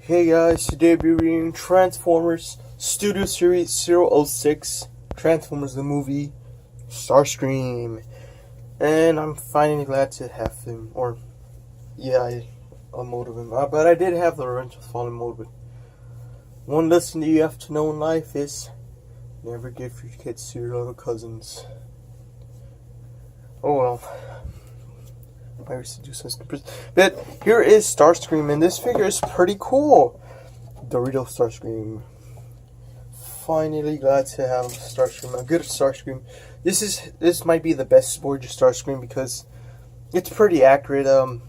Hey guys, today we're reading Transformers Studio Series 006, Transformers the movie, Starscream. And I'm finally glad to have him, a mode of him. But I did have the Revenge of the Fallen mode, but one lesson that you have to know in life is never give your kids to your little cousins. Oh well. I used to do some stupid. But here is Starscream, and this figure is pretty cool. Dorito Starscream. Finally glad to have Starscream, a good Starscream. This might be the best Sporge Starscream because it's pretty accurate. I'm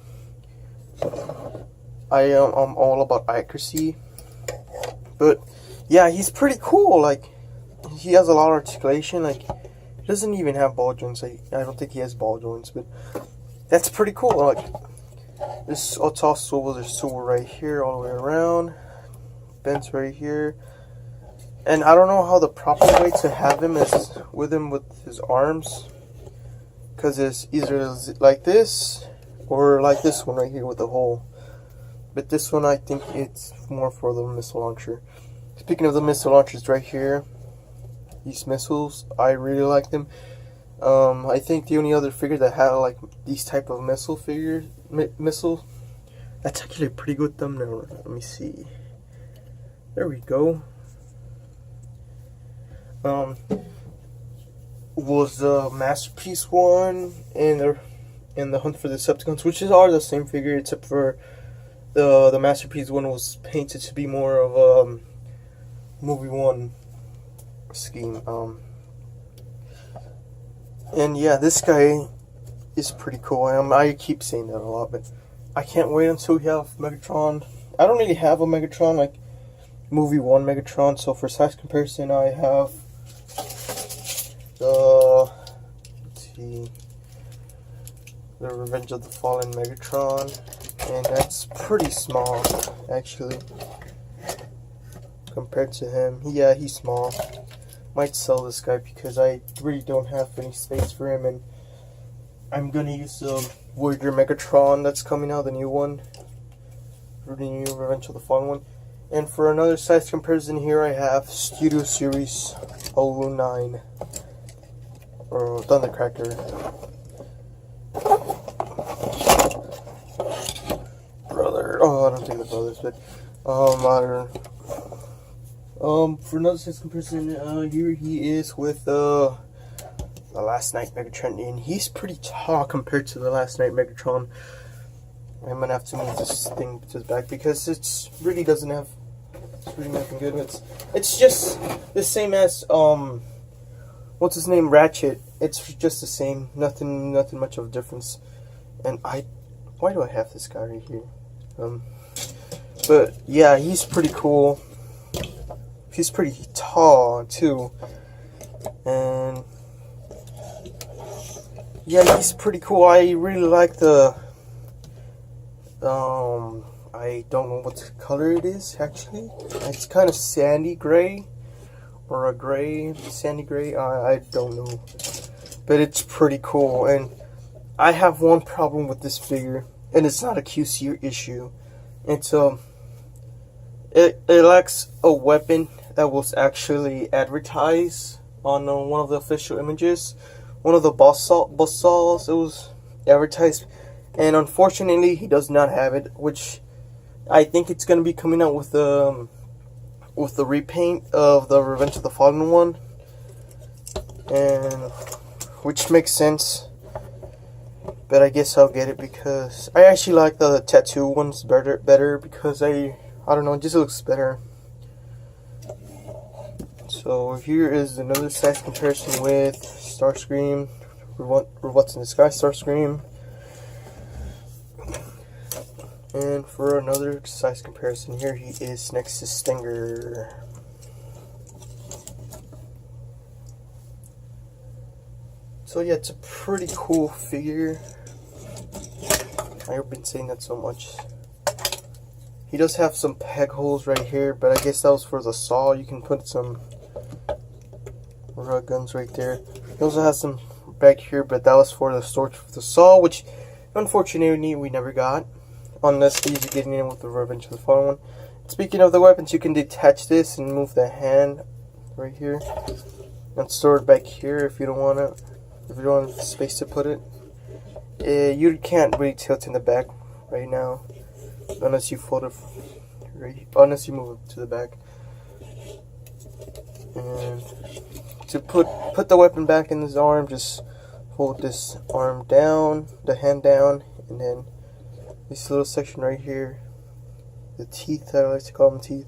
all about accuracy, but yeah, he's pretty cool. Like, he has a lot of articulation. Like, he doesn't even have ball joints. I don't think he has ball joints, but that's pretty cool. Like, this all swivels. There's swivel right here, all the way around. Bends right here. And I don't know how the proper way to have him is with his arms, because it's either like this or like this one right here with the hole. But this one, I think it's more for the missile launcher. Speaking of the missile launchers right here, these missiles, I really like them. I think the only other figure that had like these type of missile, that's actually a pretty good thumbnail. Let me see. There we go. Was the Masterpiece one and the Hunt for the Decepticons, which are the same figure, except for the Masterpiece one was painted to be more of a movie one scheme. And yeah, this guy is pretty cool. I keep saying that a lot, but I can't wait until we have Megatron. I don't really have a Megatron, like movie one Megatron, so for size comparison, I have the Revenge of the Fallen Megatron, and that's pretty small, actually, compared to him. Yeah, he's small. Might sell this guy because I really don't have any space for him, and I'm gonna use the Voyager Megatron that's coming out, the new one, for the new Revenge of the Fallen one. And for another size comparison here, I have Studio Series 009, or Thundercracker. Brother, oh, I don't think they're brothers, but for another size comparison, here he is with the Last Night Megatron, and he's pretty tall compared to the Last Night Megatron. I'm gonna have to move this thing to the back because it's really nothing good. It's just the same as what's his name, Ratchet. It's just the same, nothing much of a difference. And why do I have this guy right here? But yeah, he's pretty cool. He's pretty tall too, and yeah, he's pretty cool. I really like the I don't know what color it is actually. It's kind of sandy gray, or a gray, sandy gray. I don't know, but it's pretty cool. And I have one problem with this figure, and it's not a QC issue. It's it lacks a weapon that was actually advertised on one of the official images. One of the boss saws, it was advertised, and unfortunately he does not have it, which I think it's going to be coming out with the repaint of the Revenge of the Fallen one, and which makes sense. But I guess I'll get it because I actually like the tattoo ones better because I don't know, it just looks better. So here is another size comparison with Starscream, Robots in Disguise Starscream. And for another size comparison here, he is next to Stinger. So yeah, it's a pretty cool figure. I've been saying that so much. He does have some peg holes right here, but I guess that was for the saw. You can put some rug guns right there. He also has some back here, but that was for the storage of the saw, which unfortunately we never got. unless he's getting in with the Revenge of the Fallen one. speaking of the weapons, you can detach this and move the hand right here and store it back here if you don't want it. If you don't have space to put it. You can't really tilt in the back right now unless you fold it, unless you move it to the back. And to put the weapon back in his arm, just hold this arm down, the hand down, and then this little section right here, the teeth, I like to call them teeth,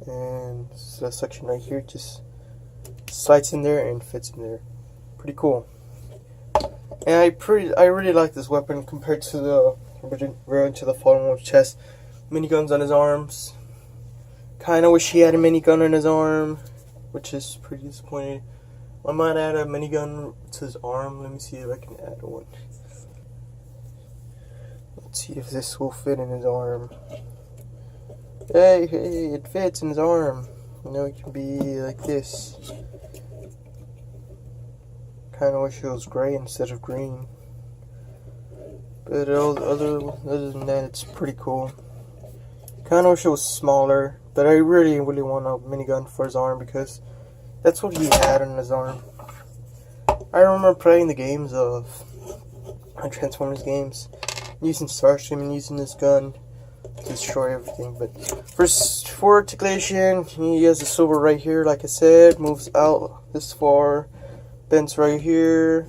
and this little section right here just slides in there and fits in there. Pretty cool. And I really like this weapon compared to the Revenge of the Fallen One's chest. Miniguns on his arms. Kinda wish he had a minigun on his arm, which is pretty disappointing. I might add a minigun to his arm. Let me see if I can add one. Let's see if this will fit in his arm. Hey, it fits in his arm. You know, it can be like this. Kinda wish it was gray instead of green. But other than that, it's pretty cool. Kinda wish it was smaller, but I really want a minigun for his arm because that's what he had on his arm. I remember playing the games of Transformers games, using Starscream and using this gun to destroy everything. But for articulation, he has the silver right here, like I said, moves out this far, bends right here.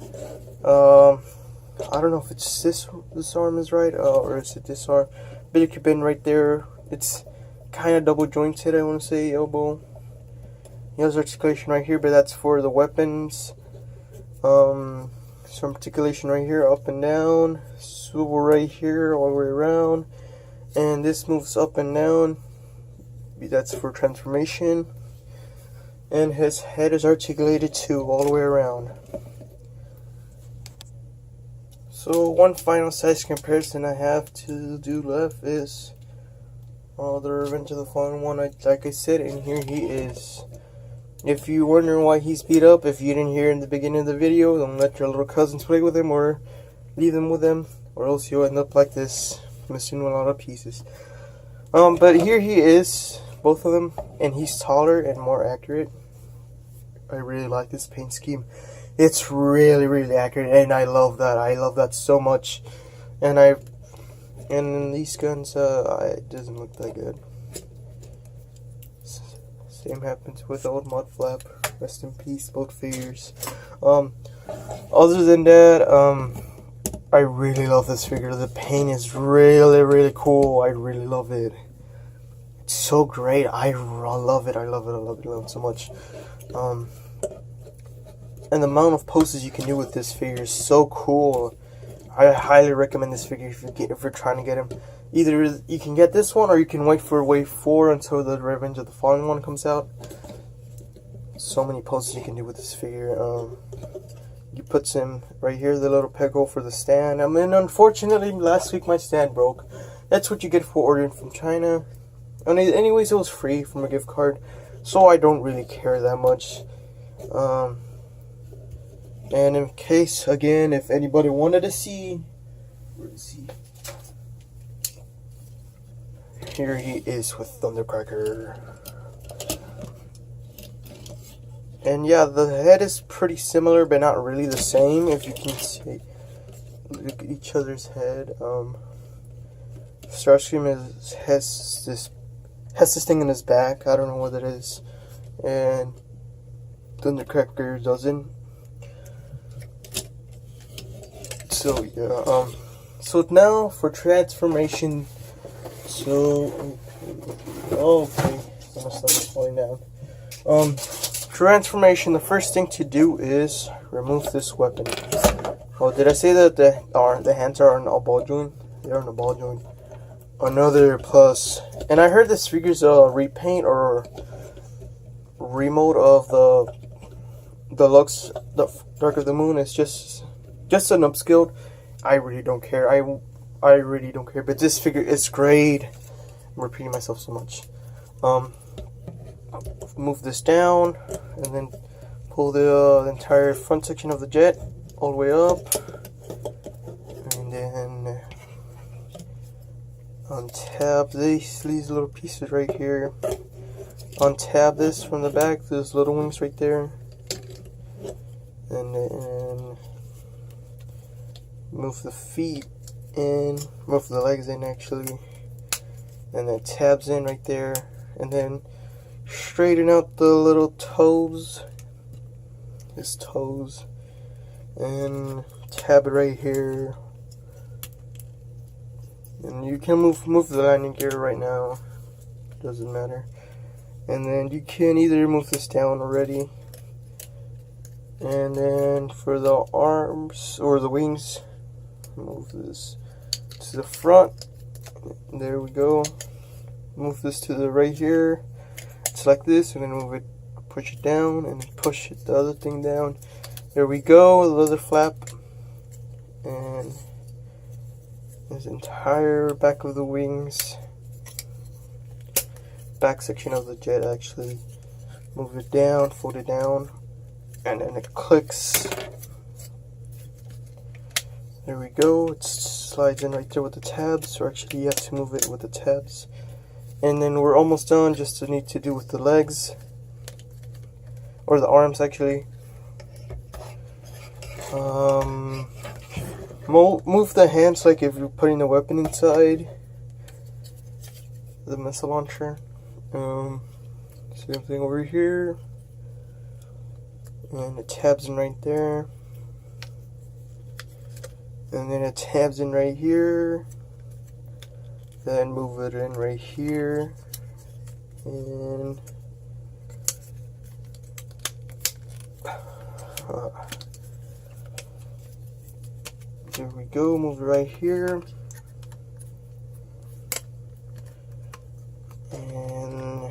I don't know if it's this arm is right, or is it this arm, but it could bend right there. It's kind of double jointed, I want to say, elbow. He has articulation right here, but that's for the weapons. Some articulation right here, up and down. Swivel right here, all the way around. And this moves up and down. That's for transformation. And his head is articulated too, all the way around. So one final size comparison I have to do left is the Revenge of the Fallen One. Like I said, and here he is. If you're wondering why he's beat up, if you didn't hear in the beginning of the video, don't let your little cousins play with him or leave them with them, or else you'll end up like this, missing a lot of pieces. But here he is, both of them, and he's taller and more accurate. I really like this paint scheme. It's really accurate, and I love that. I love that so much. And these guns, it doesn't look that good. Same happens with old Mudflap. Rest in peace, both figures. Other than that, I really love this figure. The paint is really cool. I really love it. It's so great. I love it. I love it so much. And the amount of poses you can do with this figure is so cool. I highly recommend this figure if you're trying to get him. Either you can get this one, or you can wait for Wave 4 until the Revenge of the Fallen One comes out. So many poses you can do with this figure. You put him right here, the little peg hole for the stand. I mean, unfortunately, last week my stand broke. That's what you get for ordering from China. And anyways, it was free from a gift card, so I don't really care that much. And in case, again, if anybody wanted to see, here he is with Thundercracker. And yeah, the head is pretty similar, but not really the same. If you can see, look at each other's head. Starscream has this thing in his back. I don't know what it is, and Thundercracker doesn't. So yeah, so now for transformation. So okay, I'm gonna start falling down. Transformation. The first thing to do is remove this weapon. Oh, did I say that the hands are on a ball joint? They're on a ball joint. Another plus, and I heard this figure's repaint or remote of the Deluxe, the Dark of the Moon is just an upscaled. I really don't care. I really don't care. But this figure is great. I'm repeating myself so much. Move this down, and then pull the entire front section of the jet all the way up, and then Untab these little pieces right here. Untab this from the back, those little wings right there. And then move the feet in, move the legs in actually. And then tabs in right there. And then straighten out the little toes. His toes. And tab it right here. And you can move the landing gear right now. Doesn't matter. And then you can either move this down already. And then for the arms or the wings, move this to the front. There we go. Move this to the right here. Select this and then move it, push it down and push it, the other thing down. There we go, the other flap. And this entire back of the wings, back section of the jet actually. Move it down, fold it down, and then it clicks. There we go, it slides in right there with the tabs, or actually you have to move it with the tabs. And then we're almost done, just to need to do with the legs, or the arms actually. Move the hands like if you're putting a weapon inside the missile launcher. Same thing over here. And it tabs in right there. And then it tabs in right here. Then move it in right here. And there we go, move it right here. And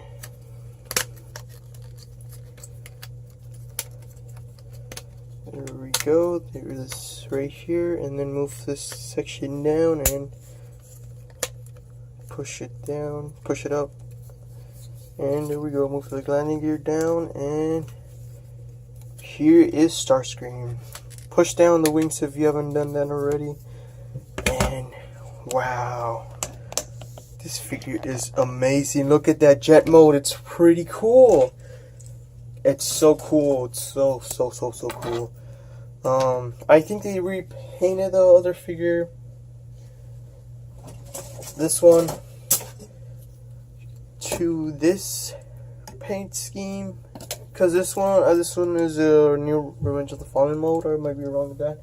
there we go, there's right here, and then move this section down and push it down, push it up. And there we go, move the landing gear down, and here is Starscream. Push down the wings if you haven't done that already. And wow, this figure is amazing. Look at that jet mode, it's pretty cool. It's so cool, it's so cool. I think they repainted the other figure, this one, to this paint scheme. Because this one is a new Revenge of the Fallen mode, or I might be wrong with that.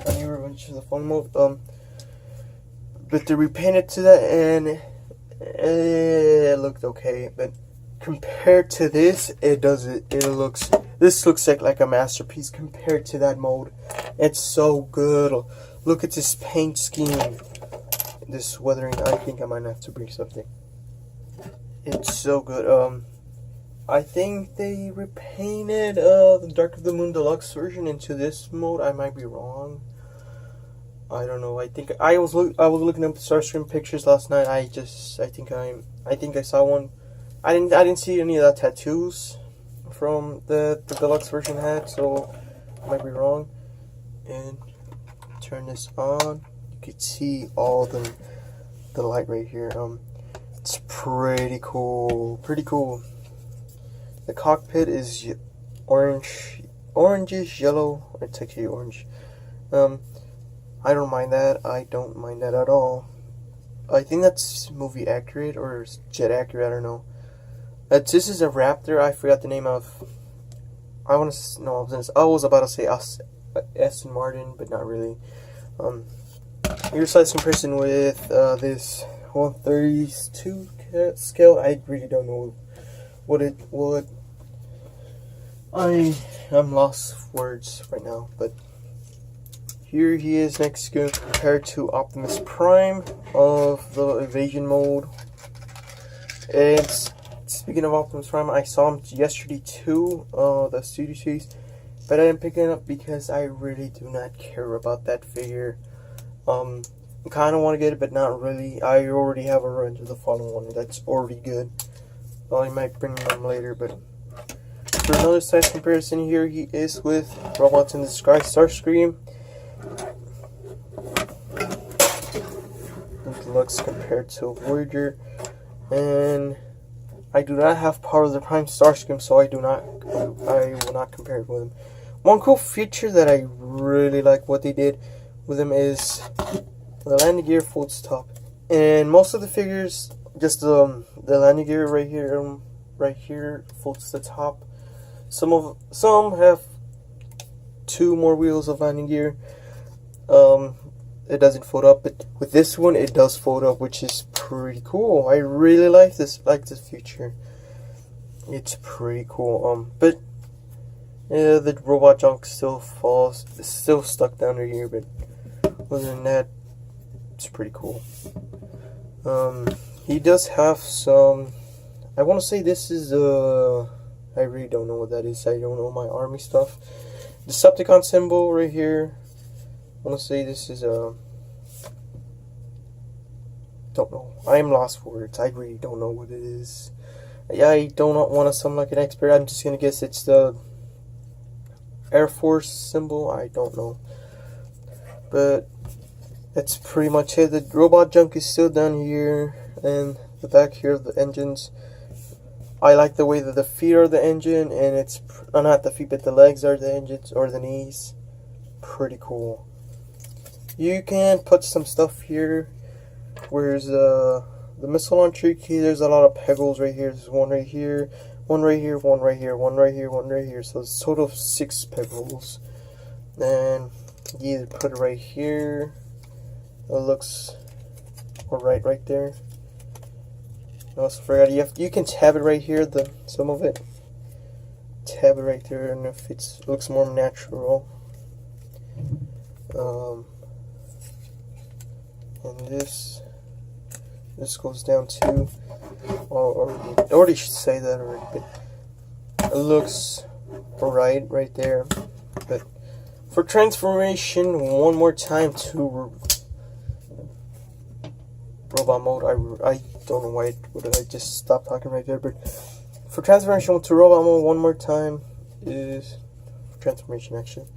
A new Revenge of the Fallen mode. But they repainted to that, and it looked okay. But compared to this, this looks like a masterpiece compared to that mode. It's so good. Look at this paint scheme. This weathering. I think I might have to bring something. It's so good. I think they repainted the Dark of the Moon Deluxe version into this mode. I might be wrong. I don't know. I think I was looking up Starscream pictures last night. I think I saw one. I didn't see any of the tattoos from the deluxe version had, so I might be wrong. And turn this on. You can see all the light right here. It's pretty cool. Pretty cool. The cockpit is orangish yellow. It's actually orange. I don't mind that. I don't mind that at all. I think that's movie accurate or jet accurate. I don't know. This is a Raptor. I forgot the name of. I was about to say Aston Martin, but not really. Your size comparison with this 132 scale. I really don't know what I'm lost for words right now, but here he is next compared to Optimus Prime of the evasion mode. And speaking of Optimus Prime, I saw him yesterday too, the Studio Series, but I didn't pick it up because I really do not care about that figure. I kind of want to get it, but not really. I already have a Revenge of the Fallen one that's already good. Well, I might bring them later, but for another size comparison, here he is with Robots in Disguise Starscream. Move the looks compared to Voyager. And I do not have Power of the Prime Starscream, so I will not compare it with him. One cool feature that I really like what they did with him is the landing gear folds top. And most of the figures, just the landing gear right here folds the top. Some have 2 more wheels of landing gear. It doesn't fold up, but with this one it does fold up, which is pretty cool. I really like this feature. It's pretty cool. But the robot junk still falls. It's still stuck down here, but other than that, it's pretty cool. He does have some. I want to say this is I really don't know what that is. I don't know my army stuff. Decepticon symbol right here. I want to say this is don't know. I am lost for words. I really don't know what it is. I do not want to sound like an expert. I'm just gonna guess it's the Air Force symbol. I don't know, but that's pretty much it. The robot junk is still down here, and the back here of the engines. I like the way that the feet are the engine, and it's not the feet, but the legs are the engines, or the knees. Pretty cool. You can put some stuff here. Where's the missile launcher key? There's a lot of pegals right here. There's one right here, one right here, one right here, one right here, one right here. So it's a total of 6 pegals. And you either put it right here. It looks alright right there. I also forgot you can tab it right here. Some of it. Tab it right there, and if it looks more natural. And this goes down to, or I already should say that already, but it looks alright right there. But for transformation, one more time to robot mode, I don't know why would I just stop talking right there, but for transformation to robot mode one more time is transformation actually.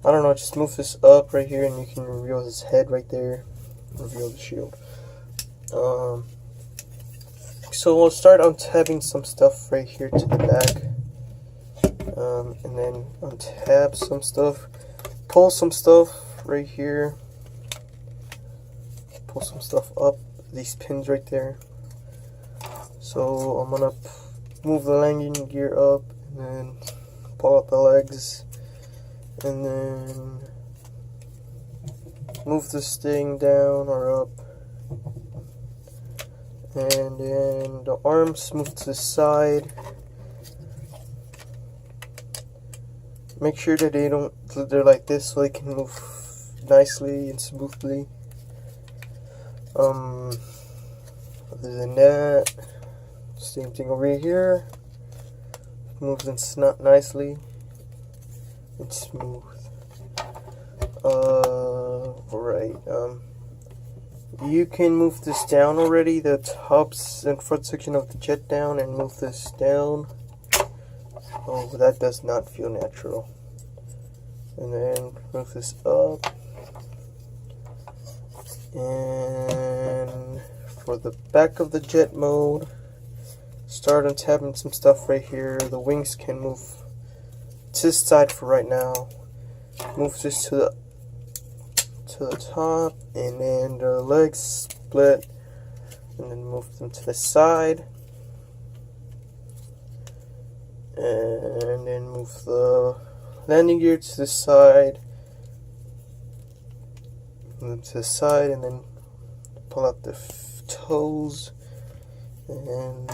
I don't know, just move this up right here and you can reveal his head right there. Reveal the shield. So we'll start untabbing some stuff right here to the back. And then untab some stuff. Pull some stuff right here. Pull some stuff up. These pins right there. So I'm gonna move the landing gear up and then pull out the legs. And then move this thing down or up, and then the arms move to the side. Make sure that they're like this so they can move nicely and smoothly. Other than that, same thing over here. Moves them nicely and smooth. Alright, you can move this down already, the tops and front section of the jet down, and move this down. Oh, that does not feel natural. And then move this up. And for the back of the jet mode, start untabbing some stuff right here. The wings can move to this side for right now. Move this to the top, and then the legs split, and then move them to the side, and then move the landing gear to the side, move them to the side, and then pull out the toes. And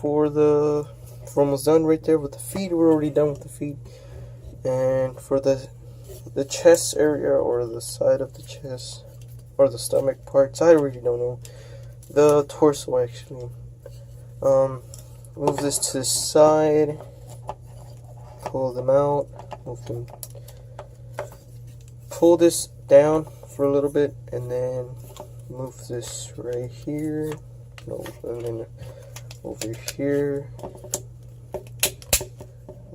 we're almost done right there with the feet. We're already done with the feet. And for the chest area, or the side of the chest, or the stomach parts, I really don't know. The torso actually. Move this to the side. Pull them out. Move them. Pull this down for a little bit, and then move this right here. No, and then over here.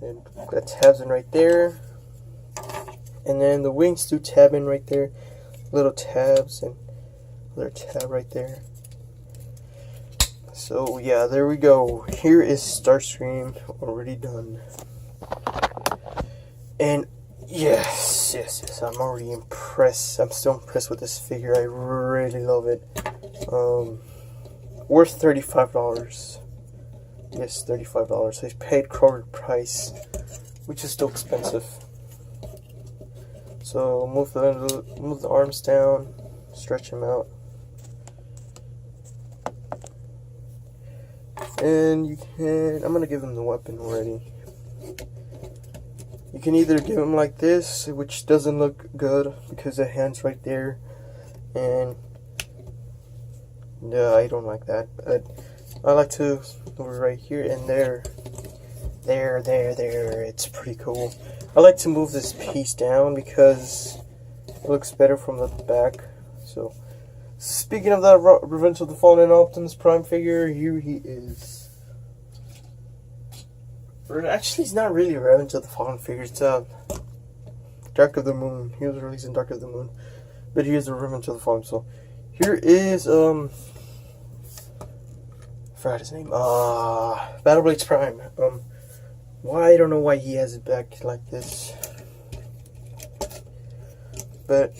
And that tabs in right there. And then the wings do tab in right there, little tabs, and Another tab right there. So yeah, there we go. Here is Starscream already done. And yes, I'm already impressed. I'm still impressed with this figure. I really love it. Worth $35. Yes, $35. I paid Kroger price, which is still expensive. So move the arms down, stretch them out, and you can. I'm gonna give him the weapon already. You can either give him like this, which doesn't look good because the hand's right there, and yeah, I don't like that. But I like to move it right here and there. It's pretty cool. I like to move this piece down because it looks better from the back. So, speaking of that Revenge of the Fallen Optimus Prime figure, here he is. Actually, it's not really Revenge of the Fallen figure. It's Dark of the Moon. He was released in Dark of the Moon, but here's the Revenge of the Fallen. So, here is I forgot his name. Optimus Prime. Why I don't know why he has it back like this, but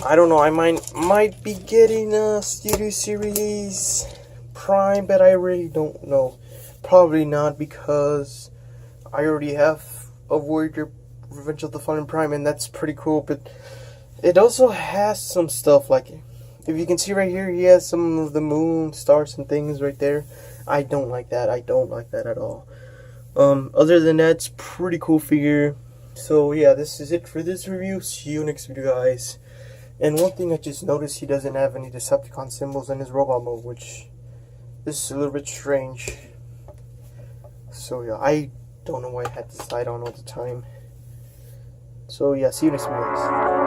I don't know. I might be getting a Studio Series Prime, but I really don't know. Probably not, because I already have a Warrior Revenge of the Fallen Prime, and that's pretty cool. But it also has some stuff, like if you can see right here, he has some of the moon, stars, and things right there. I don't like that. I don't like that at all. Other than that, it's pretty cool figure. So yeah, this is it for this review. See you next video, guys. And one thing I just noticed, he doesn't have any Decepticon symbols in his robot mode, which is a little bit strange. So yeah, I don't know why I had this light on all the time. So yeah, see you next video, guys.